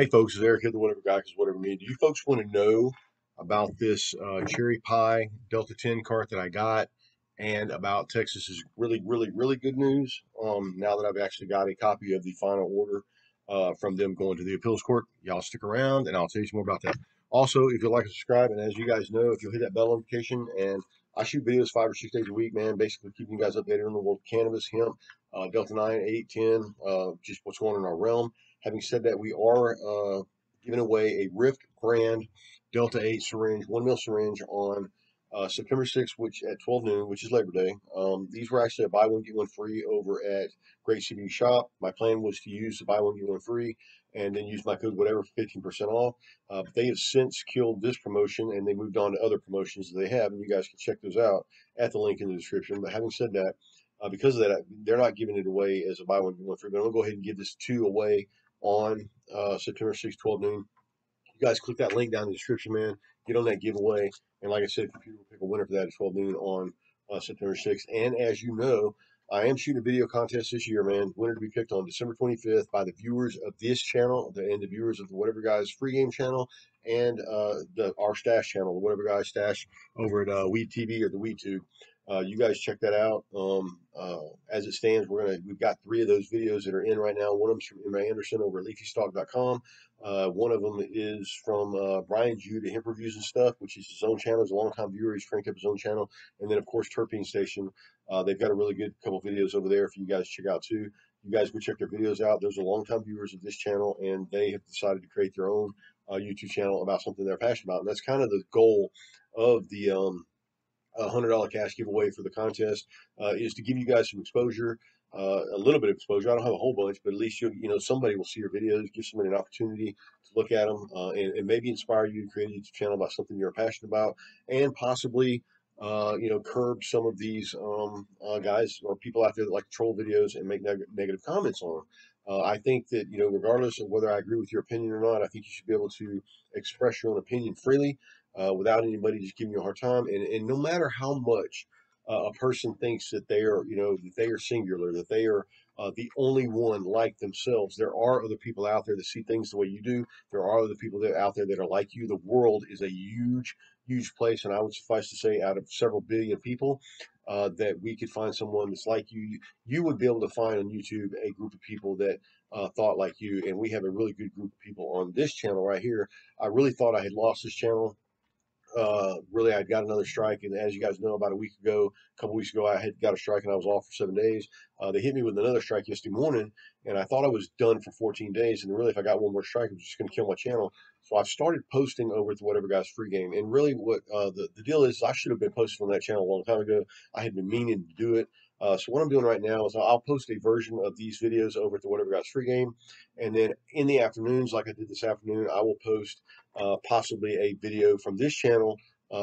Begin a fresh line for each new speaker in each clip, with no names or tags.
Hey folks, it's Eric here, the Whatever Guy, because whatever me. Do you folks want to know about this cherry pie Delta 10 cart that I got, and about Texas's really good news? Now that I've actually got a copy of the final order from them going to the appeals court. Y'all stick around, and I'll tell you some more about that. Also, if you'd like to subscribe, and as you guys know, if you'll hit that bell notification, and I shoot videos 5 or 6 days a week, man, basically keeping you guys updated on the world of cannabis, hemp, Delta 9, 8, 10, just what's going on in our realm. Having said that, we are giving away a Rift brand Delta 8 syringe, 1 ml syringe on September 6th, which at 12 noon, which is Labor Day. These were actually a buy one, get one free over at Great CBD Shop. My plan was to use the buy one, get one free and then use my code whatever for 15% off. But they have since killed this promotion and they moved on to other promotions that they have, and you guys can check those out at the link in the description. But having said that, because of that, they're not giving it away as a buy one, get one free. But I'm going to go ahead and give this two away on September 6th, 12 noon. You guys click that link down in the description, man. Get on that giveaway. And like I said, computer will pick a winner for that at 12 noon on September 6th. And as you know, I am shooting a video contest this year, man. Winner to be picked on December 25th by the viewers of this channel and the viewers of the Whatever Guys free game channel and our stash channel, the Whatever Guys stash over at Weed TV or the Weed Tube. You guys check that out. As it stands, we've got 3 of those videos that are in right now. One of them's from Emma Anderson over at LeafyStalk.com. One of them is from Brian Jude, Hemp Reviews and Stuff, which is his own channel. He's a long-time viewer. He's cranked up his own channel. And then, of course, Terpene Station. They've got a really good couple videos over there for you guys to check out, too. You guys go check their videos out. Those are long-time viewers of this channel, and they have decided to create their own YouTube channel about something they're passionate about. And that's kind of the goal of the $100 cash giveaway for the contest, is to give you guys some exposure, a little bit of exposure. I don't have a whole bunch, but at least somebody will see your videos, give somebody an opportunity to look at them, and maybe inspire you to create a YouTube channel about something you're passionate about, and possibly curb some of these guys or people out there that like to troll videos and make negative comments on them. I think that, regardless of whether I agree with your opinion or not, I think you should be able to express your own opinion freely without anybody just giving you a hard time. And no matter how much a person thinks that they are, that they are singular, that they are the only one like themselves, there are other people out there that see things the way you do. There are other people that out there that are like you. The world is a huge place, and I would suffice to say, out of several billion people, that we could find someone that's like you. You would be able to find on YouTube a group of people that thought like you, and we have a really good group of people on this channel right here. I really thought I had lost this channel. Really, I'd got another strike, and as you guys know, about a couple weeks ago, I had got a strike and I was off for 7 days. They hit me with another strike yesterday morning, and I thought I was done for 14 days. And really, if I got one more strike, it was just going to kill my channel. So I've started posting over at the Whatever Guys free game. And really, what the deal is, I should have been posting on that channel a long time ago. I had been meaning to do it. So what I'm doing right now is I'll post a version of these videos over at the Whatever Guys free game, and then in the afternoons, like I did this afternoon, I will post possibly a video from this channel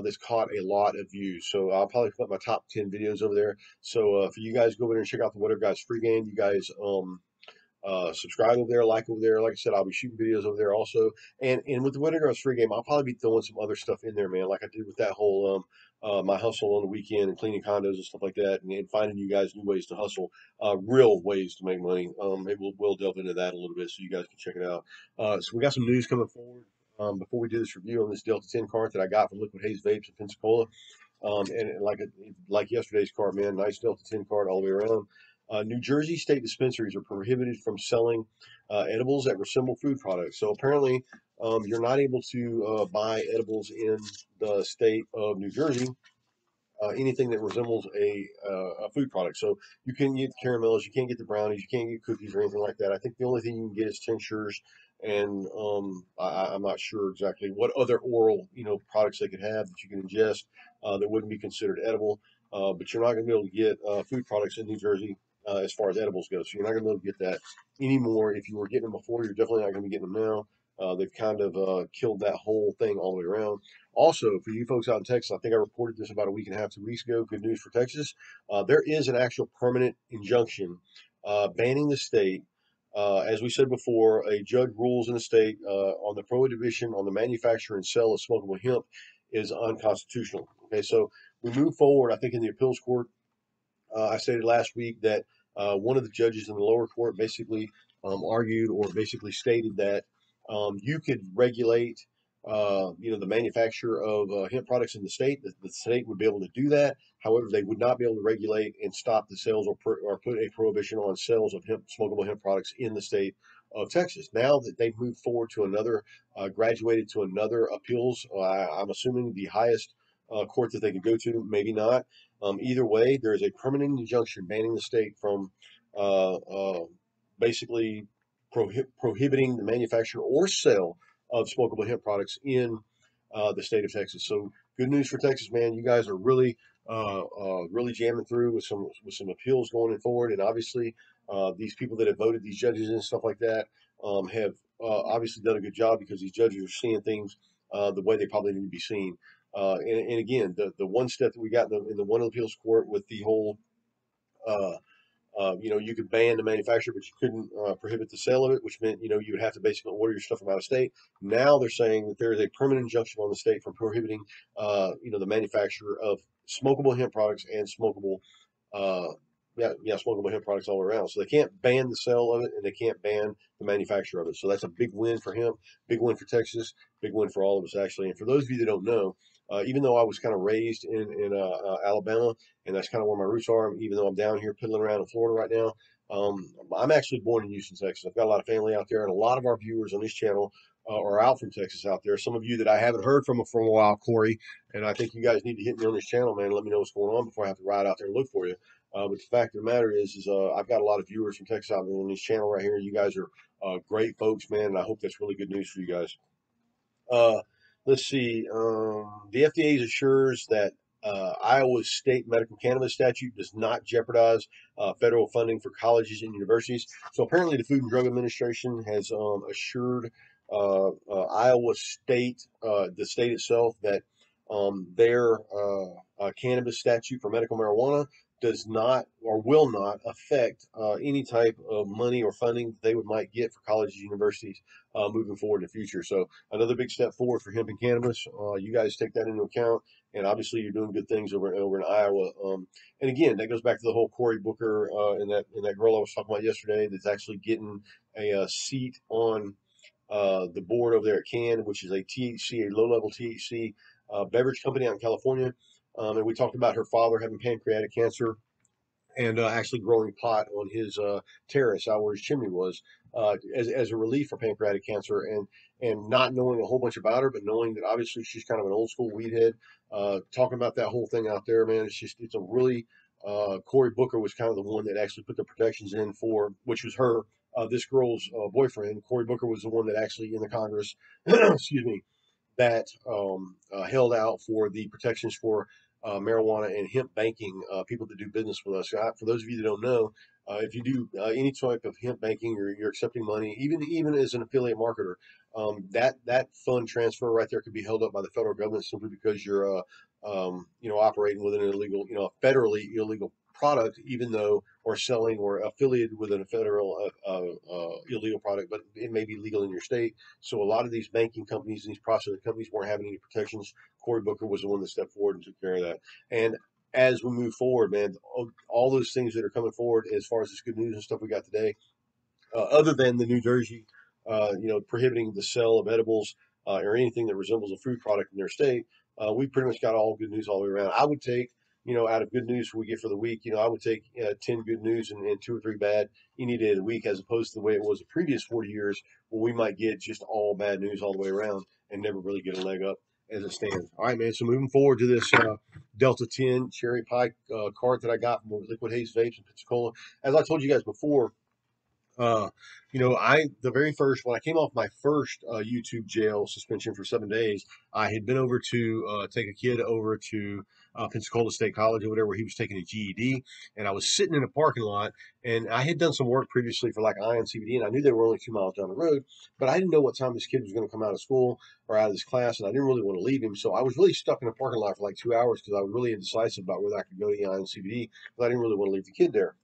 that's caught a lot of views. So I'll probably put my top 10 videos over there. So for you guys, go over there and check out the Whatever Guys free game. You guys subscribe over there, like over there. Like I said, I'll be shooting videos over there also. And with the Whatever Guys free game, I'll probably be throwing some other stuff in there, man, like I did with that whole my hustle on the weekend and cleaning condos and stuff like that, and finding you guys new ways to hustle, real ways to make money. Maybe we'll delve into that a little bit so you guys can check it out. So we got some news coming forward. Before we do this review on this Delta 10 cart that I got from Liquid Haze Vapes in Pensacola, and like yesterday's cart, man, nice Delta 10 cart all the way around. New Jersey state dispensaries are prohibited from selling edibles that resemble food products. So apparently, you're not able to buy edibles in the state of New Jersey. Anything that resembles a food product. So you can get caramels, you can't get the brownies, you can't get cookies or anything like that. I think the only thing you can get is tinctures, and I'm not sure exactly what other oral products they could have that you can ingest that wouldn't be considered edible. But you're not going to be able to get food products in New Jersey as far as edibles go. So you're not going to be able to get that anymore. If you were getting them before, you're definitely not going to be getting them now. They've kind of killed that whole thing all the way around. Also, for you folks out in Texas, I think I reported this about a week and a half, 2 weeks ago. Good news for Texas. There is an actual permanent injunction banning the state. As we said before, a judge rules in the state on the prohibition on the manufacture and sale of smokable hemp is unconstitutional. Okay, so we move forward, I think, in the appeals court. I stated last week that one of the judges in the lower court basically argued or basically stated that You could regulate, the manufacture of hemp products in the state. The state would be able to do that. However, they would not be able to regulate and stop the sales or put a prohibition on sales of smokable hemp products in the state of Texas. Now that they've moved forward to another, graduated to another appeals, I'm assuming the highest court that they can go to, maybe not. Either way, there is a permanent injunction banning the state from uh, uh, basically prohibiting the manufacture or sale of smokable hemp products in the state of Texas. So good news for Texas, man. You guys are really, really jamming through with some appeals going forward, and obviously these people that have voted, these judges and stuff like that, have obviously done a good job because these judges are seeing things the way they probably need to be seen. And again, the one step that we got in the one appeals court with the whole uh, you could ban the manufacturer, but you couldn't prohibit the sale of it, which meant, you would have to basically order your stuff from out of state. Now they're saying that there is a permanent injunction on the state from prohibiting, the manufacture of smokable hemp products and uh, smokable hemp products all around. So they can't ban the sale of it and they can't ban the manufacture of it. So that's a big win for him, big win for Texas, big win for all of us actually. And for those of you that don't know, even though I was kind of raised in Alabama, and that's kind of where my roots are, even though I'm down here piddling around in Florida right now, I'm actually born in Houston, Texas. I've got a lot of family out there, and a lot of our viewers on this channel are out from Texas out there. Some of you that I haven't heard from for a while, Cory, and I think you guys need to hit me on this channel, man. Let me know what's going on before I have to ride out there and look for you. But the fact of the matter is I've got a lot of viewers from Texas out there on this channel right here. You guys are great folks, man, and I hope that's really good news for you guys. Uh, let's see. The FDA assures that Iowa's state medical cannabis statute does not jeopardize federal funding for colleges and universities. So apparently, the Food and Drug Administration has assured Iowa State, the state itself, that their cannabis statute for medical marijuana does not or will not affect any type of money or funding they might get for colleges and universities moving forward in the future. So another big step forward for hemp and cannabis. You guys take that into account, and obviously you're doing good things over in Iowa. And again, that goes back to the whole Cory Booker and that girl I was talking about yesterday that's actually getting a seat on the board over there at Can, which is a THC, a low-level THC beverage company out in California. And we talked about her father having pancreatic cancer and actually growing pot on his terrace out where his chimney was as a relief for pancreatic cancer, and not knowing a whole bunch about her, but knowing that obviously she's kind of an old school weed head. Talking about that whole thing out there, man, it's a really Cory Booker was kind of the one that actually put the protections in for, which was her, this girl's boyfriend. Cory Booker was the one that actually in the Congress, excuse me, that held out for the protections for marijuana and hemp banking people that do business with us. For those of you that don't know, if you do any type of hemp banking or you're accepting money, even as an affiliate marketer, that fund transfer right there could be held up by the federal government simply because you're operating with an illegal, federally illegal product, even though or selling or affiliated with a federal illegal product, but it may be legal in your state. So a lot of these banking companies and these processing companies weren't having any protections. Cory Booker was the one that stepped forward and took care of that. And as we move forward, man, all those things that are coming forward as far as this good news and stuff we got today, other than the New Jersey, prohibiting the sale of edibles or anything that resembles a food product in their state, we pretty much got all good news all the way around. I would take, out of good news we get for the week, I would take 10 good news and two or three bad any day of the week, as opposed to the way it was the previous 40 years, where we might get just all bad news all the way around and never really get a leg up as it stands. All right, man. So moving forward to this Delta 10 cherry pie cart that I got from Liquid Haze Vapes in Pensacola. As I told you guys before, uh, the very first when I came off my first YouTube jail suspension for 7 days, I had been over to take a kid over to Pensacola State College over there where he was taking a GED, and I was sitting in a parking lot, and I had done some work previously for like Ion CBD, and I knew they were only 2 miles down the road, but I didn't know what time this kid was going to come out of school or out of this class, and I didn't really want to leave him, so I was really stuck in a parking lot for like 2 hours because I was really indecisive about whether I could go to Ion CBD, but I didn't really want to leave the kid there.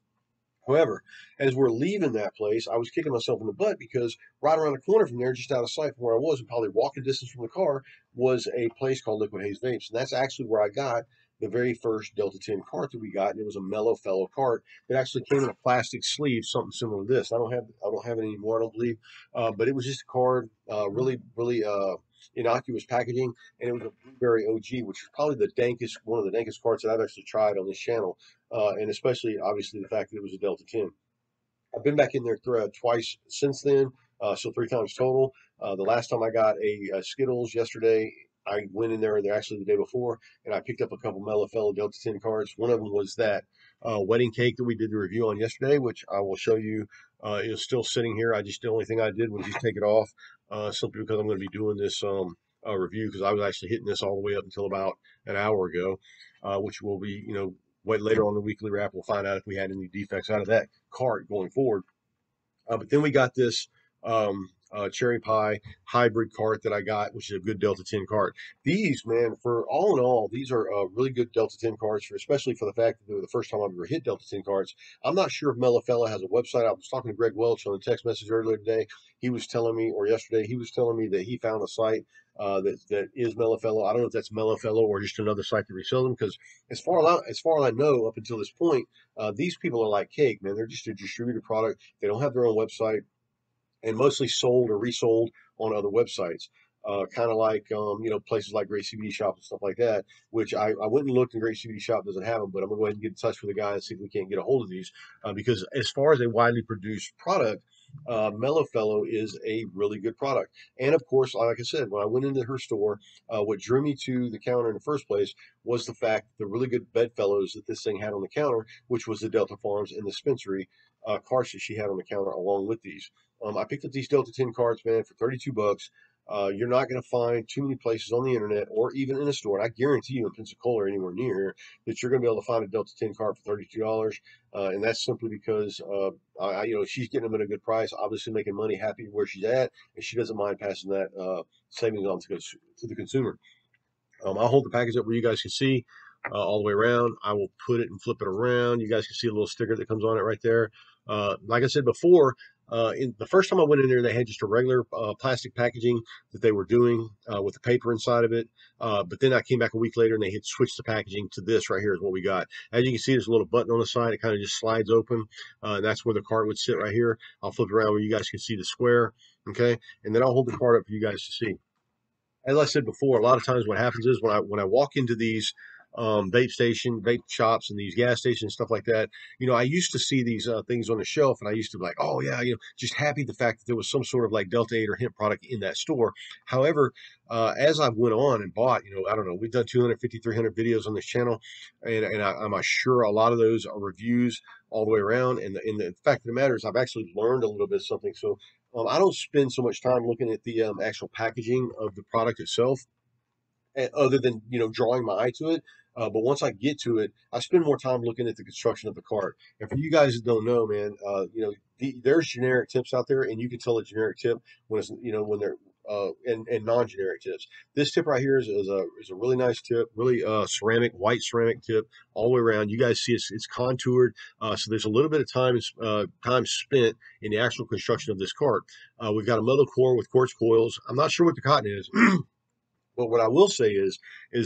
However, as we're leaving that place, I was kicking myself in the butt because right around the corner from there, just out of sight from where I was, and probably walking distance from the car, was a place called Liquid Haze Vapes. And that's actually where I got the very first Delta 10 cart that we got, and it was a Mellow Fellow cart that actually came in a plastic sleeve, something similar to this. I don't have it anymore, I don't believe, but it was just a card, really innocuous packaging, and it was a Blueberry OG, which is probably one of the dankest carts that I've actually tried on this channel, and especially obviously the fact that it was a Delta 10. I've been back in there twice since then, so three times total. The last time I got a Skittles yesterday, I went in there, actually the day before, and I picked up a couple Mellow Fellow Delta 10 cards. One of them was that wedding cake that we did the review on yesterday, which I will show you. Is still sitting here. The only thing I did was just take it off, simply because I'm going to be doing this review, because I was actually hitting this all the way up until about an hour ago, which will be, wait, later on the weekly wrap, we'll find out if we had any defects out of that cart going forward. But then we got this cherry pie hybrid cart that I got, which is a good Delta 10 cart. These, man, for all in all, these are really good Delta 10 carts, especially for the fact that they were the first time I've ever hit Delta 10 carts. I'm not sure if Mellow Fella has a website. I was talking to Greg Welch on a text message earlier today. He was telling me, or yesterday, he was telling me that he found a site that is Mellow Fellow. I don't know if that's Mellow Fellow or just another site that resells them, because as far as I know, up until this point, these people are like cake, man. They're just a distributed product. They don't have their own website, and mostly sold or resold on other websites. Kind of like places like Great CBD Shop and stuff like that, which I went and looked, and Great CBD Shop doesn't have them, but I'm gonna go ahead and get in touch with the guy and see if we can't get a hold of these, because as far as a widely produced product, Mellow Fellow is a really good product. And of course, like I said, when I went into her store, what drew me to the counter in the first place was the fact the really good bedfellows that this thing had on the counter, which was the Delta Farms and the Dispensary carts that she had on the counter along with these. I picked up these Delta 10 cards, man, for 32 bucks. You're not going to find too many places on the internet or even in a store. And I guarantee you in Pensacola or anywhere near here that you're going to be able to find a Delta 10 card for $32. And that's simply because, she's getting them at a good price, obviously making money, happy where she's at, and she doesn't mind passing that savings on to the consumer. I'll hold the package up where you guys can see all the way around. I will put it and flip it around. You guys can see a little sticker that comes on it right there. Like I said before, in the first time I went in there, they had just a regular plastic packaging that they were doing with the paper inside of it. But then I came back a week later, and they had switched the packaging to this right here is what we got. As you can see, there's a little button on the side. It kind of just slides open. And that's where the cart would sit right here. I'll flip it around where you guys can see the square. Okay. And then I'll hold the cart up for you guys to see. As I said before, a lot of times what happens is when I walk into these vape shops and these gas stations, stuff like that, I used to see these things on the shelf, and I used to be like, oh yeah, just happy the fact that there was some sort of like Delta 8 or hemp product in that store. However, as I went on and bought, I don't know, we've done 250, 300 videos on this channel, and I'm sure a lot of those are reviews all the way around. And the fact of the matter is, I've actually learned a little bit of something. So I don't spend so much time looking at the actual packaging of the product itself, other than drawing my eye to it. But once I get to it, I spend more time looking at the construction of the cart. And for you guys that don't know, man, there's generic tips out there, and you can tell a generic tip when it's when they're and non-generic tips. This tip right here is a really nice tip, really white ceramic tip all the way around. You guys see it's contoured, so there's a little bit of time spent in the actual construction of this cart. We've got a metal core with quartz coils. I'm not sure what the cotton is. But what I will say is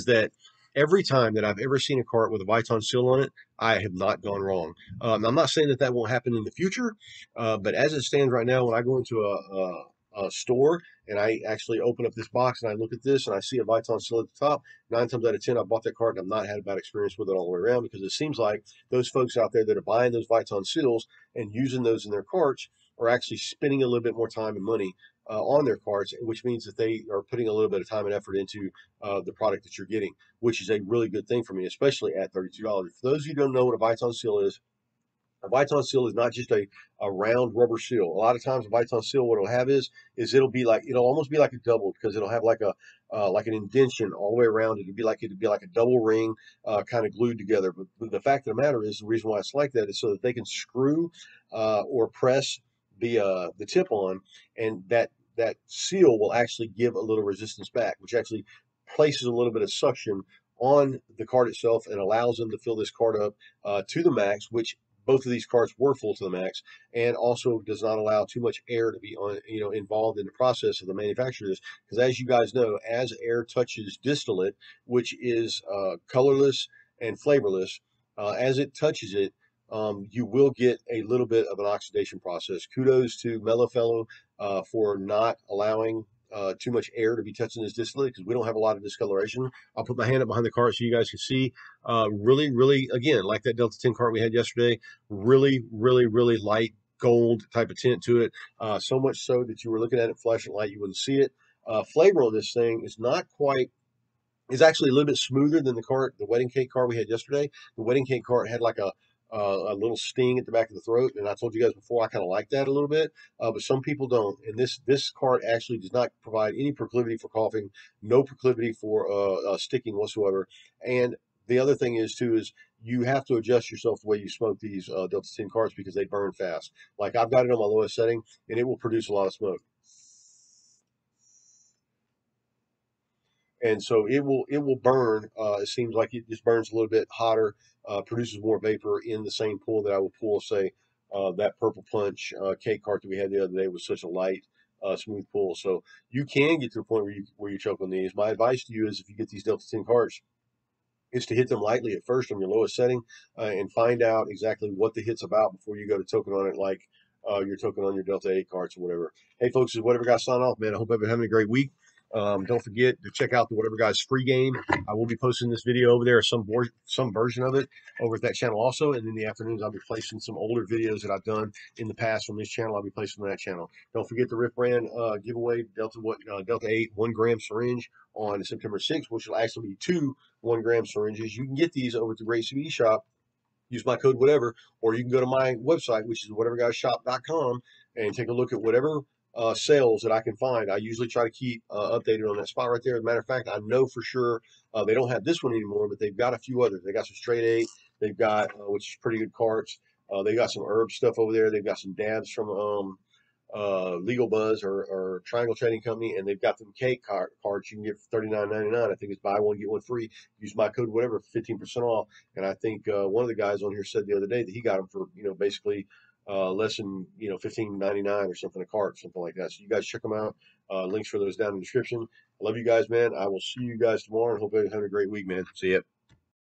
that every time that I've ever seen a cart with a Viton seal on it, I have not gone wrong. I'm not saying that won't happen in the future, but as it stands right now, when I go into a store and I actually open up this box and I look at this and I see a Viton seal at the top, 9 times out of 10, I bought that cart and I've not had a bad experience with it all the way around, because it seems like those folks out there that are buying those Viton seals and using those in their carts are actually spending a little bit more time and money on their carts, which means that they are putting a little bit of time and effort into the product that you're getting, which is a really good thing for me, especially at $32. For those of you who don't know what a Viton seal is, a Viton seal is not just a round rubber seal. A lot of times a Viton seal, what it'll have is it'll almost be like a double, because it'll have like an indentation all the way around it. It'd be like a double ring kind of glued together. But the fact of the matter is, the reason why it's like that is so that they can screw or press the tip on, and that seal will actually give a little resistance back, which actually places a little bit of suction on the cart itself and allows them to fill this cart up to the max, which both of these carts were full to the max, and also does not allow too much air to be involved in the process of the manufacture of this. Because as you guys know, as air touches distillate, which is colorless and flavorless. As it touches it, you will get a little bit of an oxidation process. Kudos to Mellow Fellow for not allowing too much air to be touching this distillate because we don't have a lot of discoloration. I'll put my hand up behind the cart so you guys can see. Really, really, again, like that Delta 10 cart we had yesterday, really, really, really light gold type of tint to it. So much so that you were looking at it flashing light, you wouldn't see it. Flavor on this thing is not quite is actually a little bit smoother than the wedding cake cart we had yesterday. The wedding cake cart had like a little sting at the back of the throat, and I told you guys before I kind of like that a little bit, but some people don't. And this cart actually does not provide any proclivity for coughing, no proclivity for sticking whatsoever. And the other thing is too is you have to adjust yourself the way you smoke these Delta 10 carts because they burn fast. Like I've got it on my lowest setting, and it will produce a lot of smoke. And so it will burn. It seems like it just burns a little bit hotter, produces more vapor in the same pull that I would pull. Say that Purple Punch cake cart that we had the other day was such a light, smooth pull. So you can get to the point where you choke on these. My advice to you is if you get these Delta 10 carts, is to hit them lightly at first on your lowest setting and find out exactly what the hit's about before you go to token on it like you're token on your Delta 8 carts or whatever. Hey, folks, this is Whatever Guy sign off, man. I hope everybody's having a great week. Don't forget to check out the Whatever Guys free game. I will be posting this video over there, some version of it over at that channel also. And in the afternoons, I'll be placing some older videos that I've done in the past from this channel. I'll be placing on that channel. Don't forget the Riff Brand giveaway, Delta 8 1 gram syringe on September 6th, which will actually be 2 1 gram syringes. You can get these over at the Great CBD Shop. Use my code whatever, or you can go to my website, which is whateverguyshop.com, and take a look at whatever sales that I can find. I usually try to keep updated on that spot right there. As a matter of fact, I know for sure they don't have this one anymore, but they've got a few others. They got some straight eight. They've got which is pretty good carts. They got some herb stuff over there. They've got some dabs from Legal Buzz or Triangle Trading Company, and they've got them cards you can get for $39.99. I think it's buy one get one free. Use my code whatever, 15% off. And I think one of the guys on here said the other day that he got them for basically less than $15.99 or something a cart, something like that. So you guys check them out. Links for those down in the description. I love you guys, man. I will see you guys tomorrow, and hope everyone's having a great week, man. See ya.